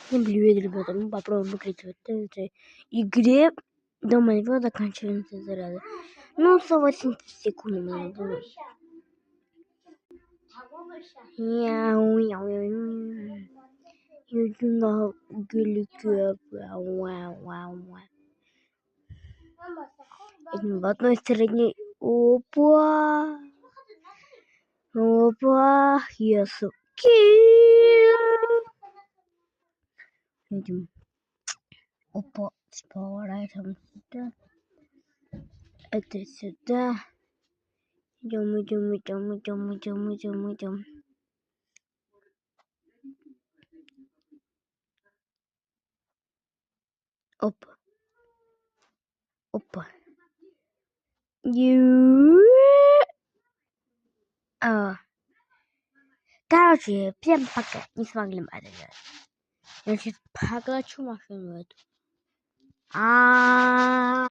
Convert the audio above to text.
Не блюет, ребята, мы попробуем выиграть в этой игре. До моего заканчивается заряда. Ну, 180 секунд у меня было. В одной стороне. Опа! Опа! Yes. Идем. Опа, поворачиваем сюда. Это сюда. Идем. Опа. Короче, всем пока. Не смогли мы это делать. Я сейчас поглочу машину эту.